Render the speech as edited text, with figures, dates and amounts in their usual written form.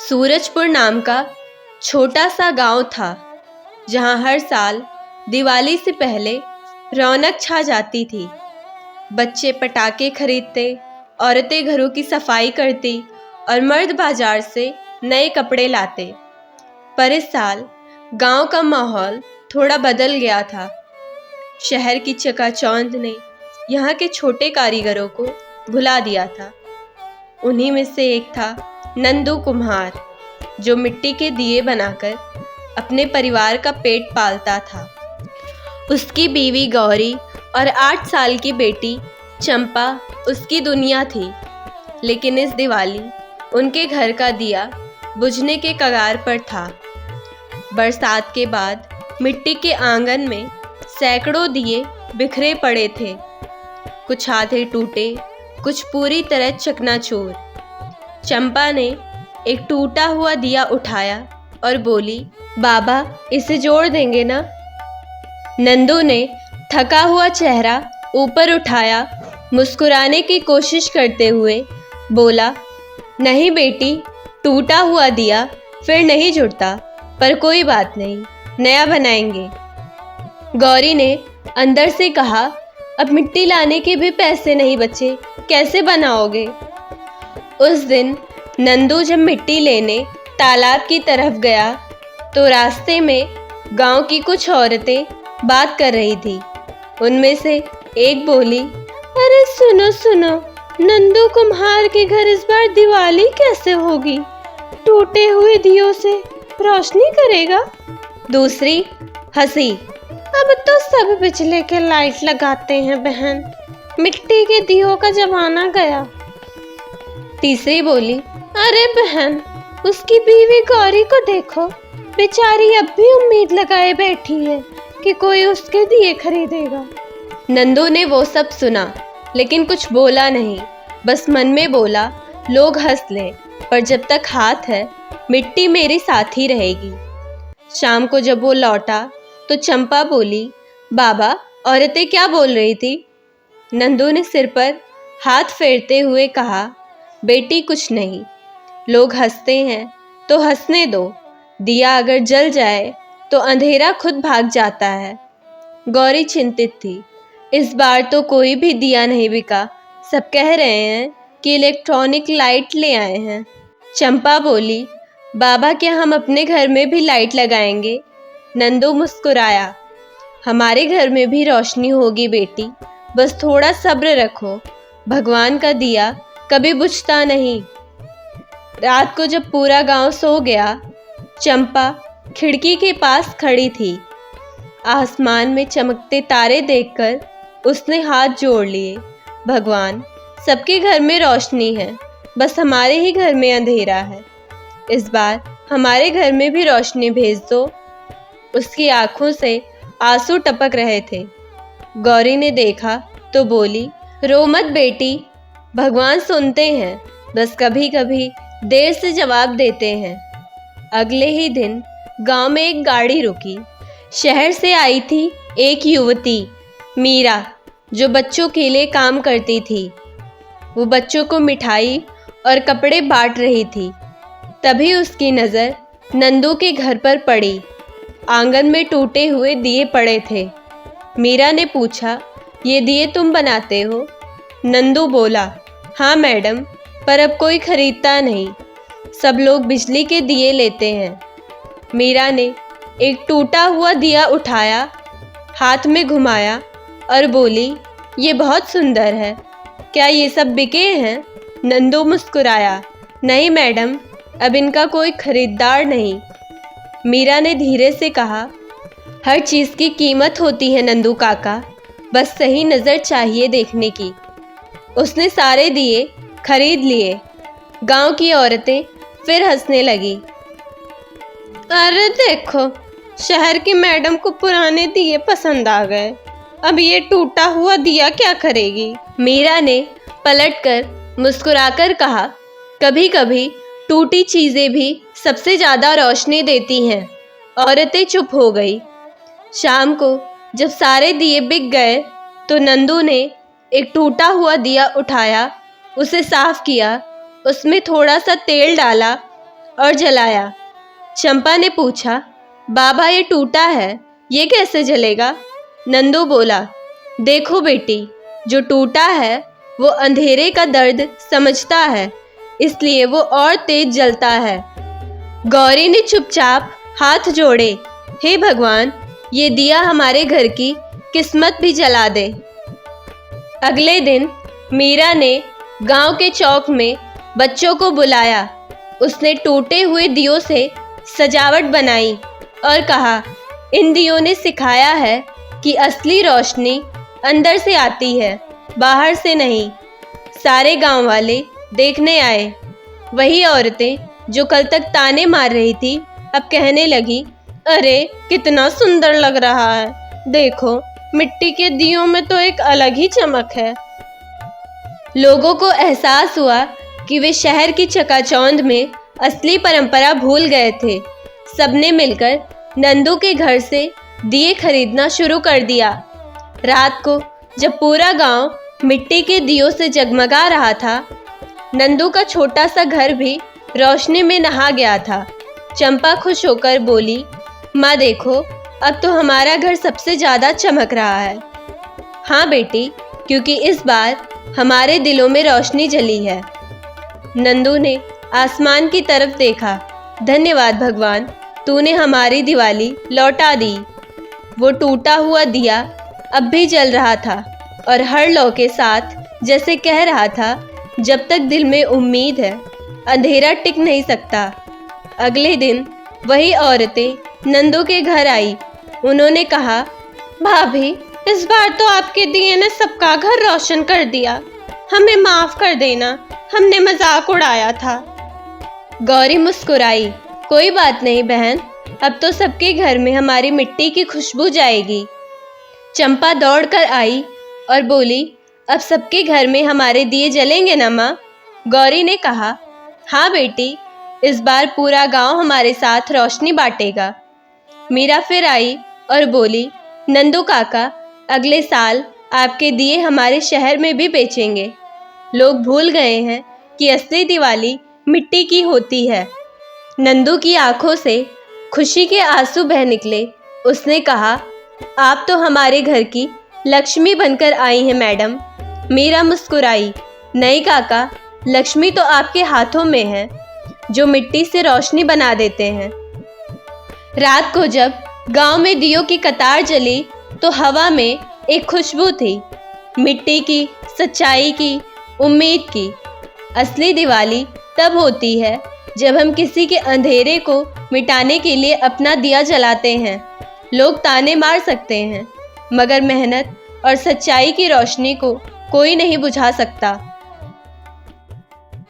सूरजपुर नाम का छोटा सा गांव था जहां हर साल दिवाली से पहले रौनक छा जाती थी। बच्चे पटाखे खरीदते, औरतें घरों की सफाई करती और मर्द बाजार से नए कपड़े लाते। पर इस साल गांव का माहौल थोड़ा बदल गया था। शहर की चकाचौंध ने यहाँ के छोटे कारीगरों को भुला दिया था। उन्हीं में से एक था नंदू कुम्हार, जो मिट्टी के दिए बनाकर अपने परिवार का पेट पालता था। उसकी बीवी गौरी और 8 साल की बेटी चंपा उसकी दुनिया थी। लेकिन इस दिवाली उनके घर का दिया बुझने के कगार पर था। बरसात के बाद मिट्टी के आंगन में सैकड़ों दिए बिखरे पड़े थे। कुछ आधे टूटे, कुछ पूरी तरह चकनाचूर। चंपा ने एक टूटा हुआ दिया उठाया और बोली, बाबा इसे जोड़ देंगे ना? नंदू ने थका हुआ चेहरा ऊपर उठाया, मुस्कुराने की कोशिश करते हुए बोला, नहीं बेटी, टूटा हुआ दिया फिर नहीं जुड़ता, पर कोई बात नहीं, नया बनाएंगे। गौरी ने अंदर से कहा, अब मिट्टी लाने के भी पैसे नहीं बचे, कैसे बनाओगे? उस दिन नंदू जब मिट्टी लेने तालाब की तरफ गया तो रास्ते में गांव की कुछ औरतें बात कर रही थी। उनमें से एक बोली, अरे सुनो सुनो, नंदू कुम्हार के घर इस बार दिवाली कैसे होगी? टूटे हुए दियों से रोशनी करेगा। दूसरी हंसी, अब तो सब बिजली के लाइट लगाते हैं बहन, मिट्टी के दियों का जमाना गया। तीसरी बोली, अरे बहन, उसकी बीवी गौरी को देखो, बेचारी अब भी उम्मीद लगाए बैठी है कि कोई उसके दिए खरीदेगा। नंदू ने वो सब सुना लेकिन कुछ बोला नहीं, बस मन में बोला, लोग हंस लें, पर जब तक हाथ है मिट्टी मेरी साथ ही रहेगी। शाम को जब वो लौटा तो चंपा बोली, बाबा औरतें क्या बोल रही थी? नंदू ने सिर पर हाथ फेरते हुए कहा, बेटी कुछ नहीं, लोग हंसते हैं तो हंसने दो, दिया अगर जल जाए तो अंधेरा खुद भाग जाता है। गौरी चिंतित थी, इस बार तो कोई भी दिया नहीं बिका, सब कह रहे हैं कि इलेक्ट्रॉनिक लाइट ले आए हैं। चंपा बोली, बाबा क्या हम अपने घर में भी लाइट लगाएंगे? नंदू मुस्कुराया, हमारे घर में भी रोशनी होगी बेटी, बस थोड़ा सब्र रखो, भगवान का दिया कभी बुझता नहीं। रात को जब पूरा गांव सो गया, चंपा खिड़की के पास खड़ी थी। आसमान में चमकते तारे देखकर उसने हाथ जोड़ लिए, भगवान सबके घर में रोशनी है, बस हमारे ही घर में अंधेरा है, इस बार हमारे घर में भी रोशनी भेज दो। उसकी आंखों से आंसू टपक रहे थे। गौरी ने देखा तो बोली, रो मत बेटी, भगवान सुनते हैं, बस कभी कभी देर से जवाब देते हैं। अगले ही दिन गांव में एक गाड़ी रुकी। शहर से आई थी एक युवती मीरा, जो बच्चों के लिए काम करती थी। वो बच्चों को मिठाई और कपड़े बांट रही थी। तभी उसकी नज़र नंदू के घर पर पड़ी। आंगन में टूटे हुए दिए पड़े थे। मीरा ने पूछा, ये दिए तुम बनाते हो? नंदू बोला, हाँ मैडम, पर अब कोई खरीदता नहीं, सब लोग बिजली के दिए लेते हैं। मीरा ने एक टूटा हुआ दिया उठाया, हाथ में घुमाया और बोली, ये बहुत सुंदर है, क्या ये सब बिके हैं? नंदू मुस्कुराया, नहीं मैडम, अब इनका कोई खरीदार नहीं। मीरा ने धीरे से कहा, हर चीज़ की कीमत होती है नंदू काका, बस सही नज़र चाहिए देखने की। उसने सारे दिए खरीद लिए। गांव की औरतें फिर हंसने लगी, अरे देखो, शहर की मैडम को पुराने दिए पसंद आ गए, अब ये टूटा हुआ दिया क्या करेगी? मीरा ने पलटकर मुस्कुराकर कहा, कभी कभी टूटी चीज़ें भी सबसे ज़्यादा रोशनी देती हैं। औरतें चुप हो गई। शाम को जब सारे दिए बिक गए तो नंदू ने एक टूटा हुआ दिया उठाया, उसे साफ किया, उसमें थोड़ा सा तेल डाला और जलाया। चंपा ने पूछा, बाबा ये टूटा है, ये कैसे जलेगा? नंदू बोला, देखो बेटी, जो टूटा है वो अंधेरे का दर्द समझता है, इसलिए वो और तेज जलता है। गौरी ने चुपचाप हाथ जोड़े, हे भगवान, ये दिया हमारे घर की किस्मत भी जला दे। अगले दिन मीरा ने गांव के चौक में बच्चों को बुलाया। उसने टूटे हुए दियों से सजावट बनाई और कहा, इन दियों ने सिखाया है कि असली रोशनी अंदर से आती है, बाहर से नहीं। सारे गांव वाले देखने आए। वही औरतें जो कल तक ताने मार रही थी अब कहने लगी, अरे कितना सुंदर लग रहा है, देखो मिट्टी के दियों में तो एक अलग ही चमक है। लोगों को एहसास हुआ कि वे शहर की चकाचौंध में असली परंपरा भूल गए थे। सबने मिलकर नंदू के घर से दिए खरीदना शुरू कर दिया। रात को जब पूरा गांव मिट्टी के दियों से जगमगा रहा था, नंदू का छोटा सा घर भी रोशनी में नहा गया था। चंपा खुश होकर बोली, माँ देखो, अब तो हमारा घर सबसे ज़्यादा चमक रहा है। हाँ बेटी, क्योंकि इस बार हमारे दिलों में रोशनी जली है। नंदू ने आसमान की तरफ देखा। धन्यवाद भगवान, तूने हमारी दिवाली लौटा दी। वो टूटा हुआ दिया अब भी जल रहा था और हर लौ के साथ जैसे कह रहा था, जब तक दिल में उम्मीद है अंधेरा टिक नहीं सकता। अगले दिन वही औरतें नंदू के घर आई। उन्होंने कहा, भाभी, इस बार तो आपके दिए ने सबका घर रोशन कर दिया, हमें माफ कर देना, हमने मजाक उड़ाया था। गौरी मुस्कुराई, कोई बात नहीं बहन, अब तो सबके घर में हमारी मिट्टी की खुशबू जाएगी। चंपा दौड़कर आई और बोली, अब सबके घर में हमारे दिए जलेंगे ना माँ? गौरी ने कहा, हाँ बेटी, इस बार पूरा गांव हमारे साथ रोशनी बांटेगा। मीरा फिर आई और बोली, नंदू काका, अगले साल आपके दिए हमारे शहर में भी बेचेंगे। लोग भूल गए हैं कि असली दिवाली मिट्टी की होती है। नंदू की आंखों से खुशी के आंसू बह निकले। उसने कहा, आप तो हमारे घर की लक्ष्मी बनकर आई हैं मैडम। मीरा मुस्कुराई, नहीं काका, लक्ष्मी तो आपके हाथों में है, जो मिट्टी से रोशनी बना देते हैं। रात को जब गांव में दियों की कतार जली तो हवा में एक खुशबू थी, मिट्टी की, सच्चाई की, उम्मीद की। असली दिवाली तब होती है जब हम किसी के अंधेरे को मिटाने के लिए अपना दिया जलाते हैं। लोग ताने मार सकते हैं, मगर मेहनत और सच्चाई की रोशनी को कोई नहीं बुझा सकता।